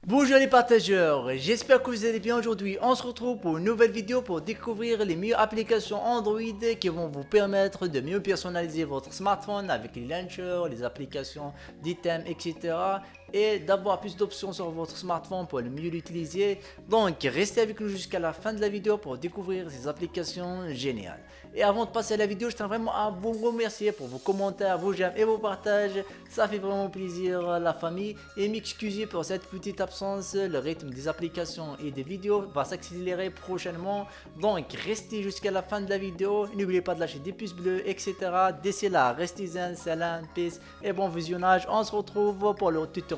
Bonjour les partageurs, j'espère que vous allez bien aujourd'hui. On se retrouve pour une nouvelle vidéo pour découvrir les meilleures applications Android qui vont vous permettre de mieux personnaliser votre smartphone avec les launchers, les applications d'items, etc. Et d'avoir plus d'options sur votre smartphone pour le mieux l'utiliser. Donc restez avec nous jusqu'à la fin de la vidéo pour découvrir ces applications géniales. Et avant de passer à la vidéo, je tiens vraiment à vous remercier pour vos commentaires, vos j'aime et vos partages. Ça fait vraiment plaisir la famille. Et m'excuser pour cette petite absence. Le rythme des applications et des vidéos va s'accélérer prochainement. Donc restez jusqu'à la fin de la vidéo. N'oubliez pas de lâcher des pouces bleus, etc. D'ici là, restez zen, salam, peace et bon visionnage. On se retrouve pour le tutoriel.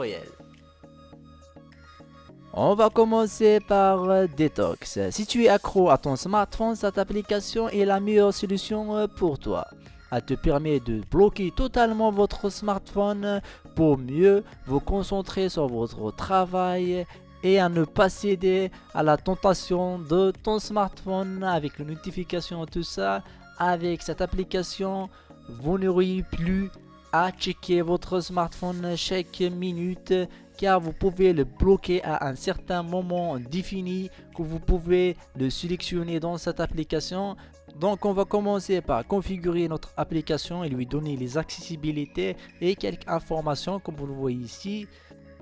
On va commencer par Detox. Si tu es accro à ton smartphone, cette application est la meilleure solution pour toi. Elle te permet de bloquer totalement votre smartphone pour mieux vous concentrer sur votre travail et à ne pas céder à la tentation de ton smartphone avec les notifications et tout ça. Avec cette application, vous n'aurez plus à checker votre smartphone chaque minute car vous pouvez le bloquer à un certain moment défini que vous pouvez le sélectionner dans cette application. Donc on va commencer par configurer notre application et lui donner les accessibilités et quelques informations comme vous le voyez ici.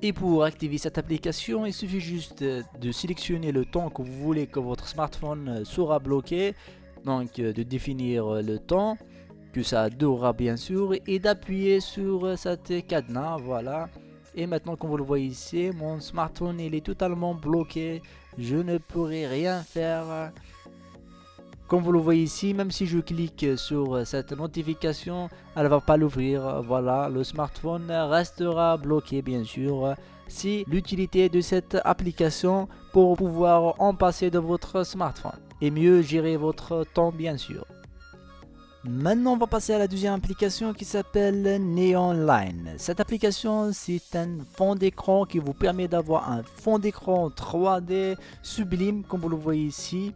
Et pour activer cette application, il suffit juste de sélectionner le temps que vous voulez que votre smartphone sera bloqué. Donc de définir le temps que ça durera bien sûr et d'appuyer sur cette cadenas, voilà. Et maintenant comme vous le voyez ici, mon smartphone il est totalement bloqué, je ne pourrai rien faire. Comme vous le voyez ici, même si je clique sur cette notification, elle ne va pas l'ouvrir. Voilà, le smartphone restera bloqué bien sûr. C'est l'utilité de cette application pour pouvoir en passer de votre smartphone et mieux gérer votre temps bien sûr. Maintenant, on va passer à la deuxième application qui s'appelle Neonline. Cette application, c'est un fond d'écran qui vous permet d'avoir un fond d'écran 3D sublime, comme vous le voyez ici.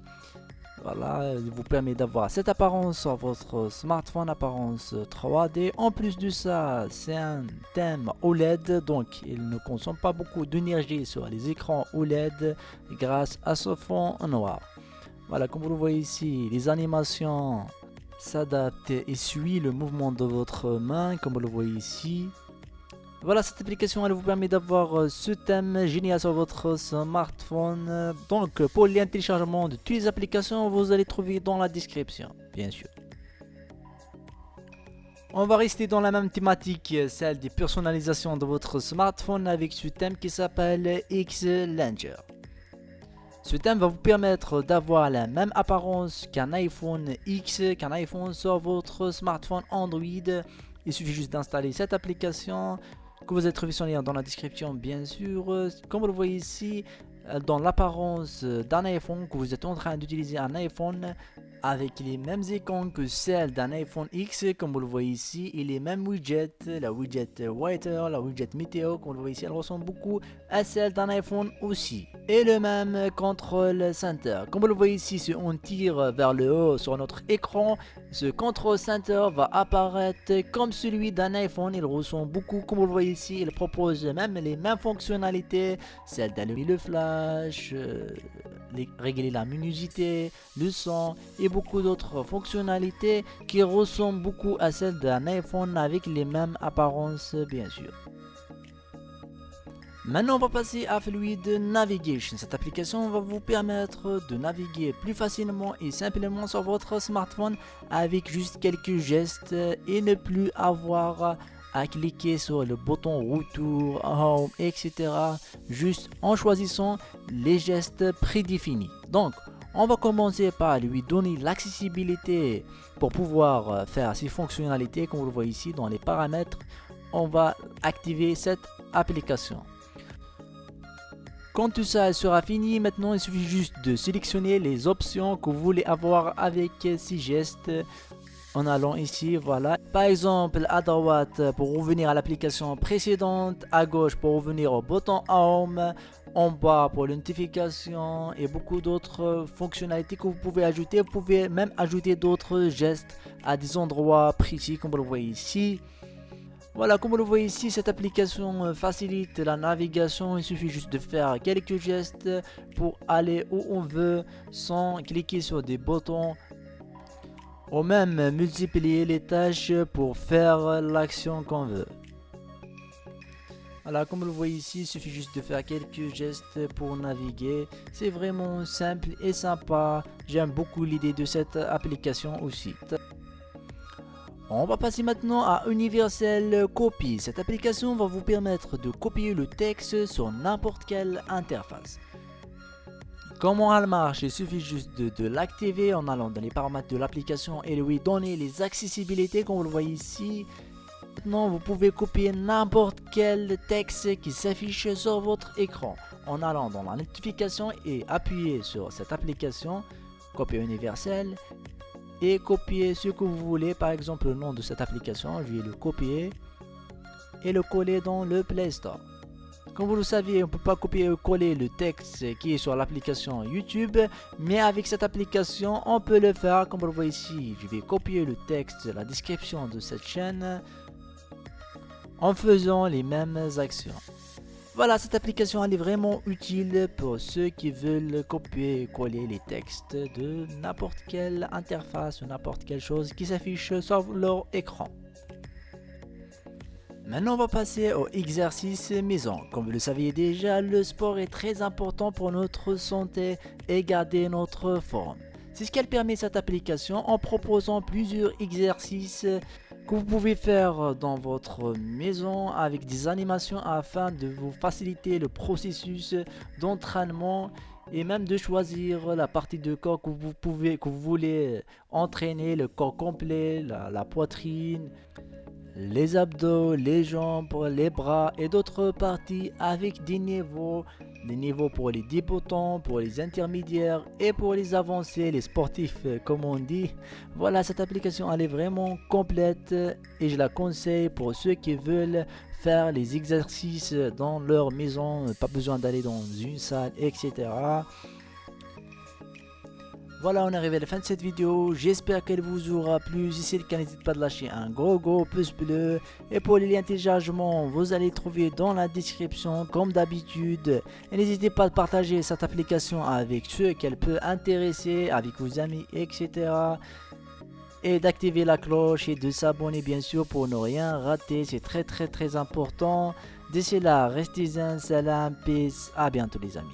Voilà, il vous permet d'avoir cette apparence sur votre smartphone, apparence 3D. En plus de ça, c'est un thème OLED, donc il ne consomme pas beaucoup d'énergie sur les écrans OLED grâce à ce fond noir. Voilà, comme vous le voyez ici, les animations s'adapte et suit le mouvement de votre main comme vous le voyez ici. Voilà, cette application elle vous permet d'avoir ce thème génial sur votre smartphone. Donc pour le lien de téléchargement de toutes les applications, vous allez trouver dans la description bien sûr. On va rester dans la même thématique, celle des personnalisations de votre smartphone avec ce thème qui s'appelle X-Launcher. Ce thème va vous permettre d'avoir la même apparence qu'un iPhone X, qu'un iPhone sur votre smartphone Android. Il suffit juste d'installer cette application que vous allez trouver son lien dans la description bien sûr. Comme vous le voyez ici, dans l'apparence d'un iPhone, que vous êtes en train d'utiliser un iPhone avec les mêmes icônes que celles d'un iPhone X, comme vous le voyez ici, et les mêmes widgets, la widget Weather, la widget Météo, comme vous le voyez ici, elle ressemble beaucoup à celle d'un iPhone aussi. Et le même Control Center. Comme vous le voyez ici, si on tire vers le haut sur notre écran, ce Control Center va apparaître comme celui d'un iPhone. Il ressemble beaucoup, comme vous le voyez ici, il propose même les mêmes fonctionnalités, celle d'allumer le flash, régler la luminosité, le son et beaucoup d'autres fonctionnalités qui ressemblent beaucoup à celles d'un iPhone avec les mêmes apparences bien sûr. Maintenant on va passer à Fluid Navigation. Cette application va vous permettre de naviguer plus facilement et simplement sur votre smartphone avec juste quelques gestes et ne plus avoir à cliquer sur le bouton retour, home, etc. juste en choisissant les gestes prédéfinis. Donc on va commencer par lui donner l'accessibilité pour pouvoir faire ces fonctionnalités. Comme vous le voyez ici dans les paramètres, on va activer cette application. Quand tout ça sera fini, maintenant il suffit juste de sélectionner les options que vous voulez avoir avec ces gestes en allant ici, voilà. Par exemple, à droite pour revenir à l'application précédente, à gauche pour revenir au bouton Home, en bas pour les notifications et beaucoup d'autres fonctionnalités que vous pouvez ajouter. Vous pouvez même ajouter d'autres gestes à des endroits précis comme vous le voyez ici. Voilà, comme vous le voyez ici, cette application facilite la navigation. Il suffit juste de faire quelques gestes pour aller où on veut sans cliquer sur des boutons ou même multiplier les tâches pour faire l'action qu'on veut. Voilà, comme vous le voyez ici, il suffit juste de faire quelques gestes pour naviguer. C'est vraiment simple et sympa. J'aime beaucoup l'idée de cette application aussi. On va passer maintenant à Universal Copy. Cette application va vous permettre de copier le texte sur n'importe quelle interface. Comment elle marche? Il suffit juste de l'activer en allant dans les paramètres de l'application et lui donner les accessibilités comme vous le voyez ici. Maintenant, vous pouvez copier n'importe quel texte qui s'affiche sur votre écran en allant dans la notification et appuyer sur cette application, copier universel, et copier ce que vous voulez, par exemple le nom de cette application, je vais le copier et le coller dans le Play Store. Comme vous le savez, on ne peut pas copier ou coller le texte qui est sur l'application YouTube, mais avec cette application, on peut le faire. Comme vous le voyez ici, je vais copier le texte, la description de cette chaîne, en faisant les mêmes actions. Voilà, cette application elle est vraiment utile pour ceux qui veulent copier et coller les textes de n'importe quelle interface ou n'importe quelle chose qui s'affiche sur leur écran. Maintenant on va passer au exercice maison. Comme vous le saviez déjà, le sport est très important pour notre santé et garder notre forme. C'est ce qu'elle permet cette application en proposant plusieurs exercices que vous pouvez faire dans votre maison avec des animations afin de vous faciliter le processus d'entraînement et même de choisir la partie de corps que vous voulez entraîner, le corps complet, la poitrine, les abdos, les jambes, les bras et d'autres parties avec des niveaux pour les débutants, pour les intermédiaires et pour les avancés, les sportifs comme on dit. Voilà, cette application elle est vraiment complète et je la conseille pour ceux qui veulent faire les exercices dans leur maison, pas besoin d'aller dans une salle, etc. Voilà, on est arrivé à la fin de cette vidéo, j'espère qu'elle vous aura plu. Si c'est le cas, n'hésitez pas de lâcher un gros pouce bleu. Et pour les liens de téléchargement, vous allez trouver dans la description comme d'habitude. Et n'hésitez pas à partager cette application avec ceux qu'elle peut intéresser, avec vos amis, etc. Et d'activer la cloche et de s'abonner bien sûr pour ne rien rater, c'est très important. D'ici là, restez zen, salam, peace, à bientôt les amis.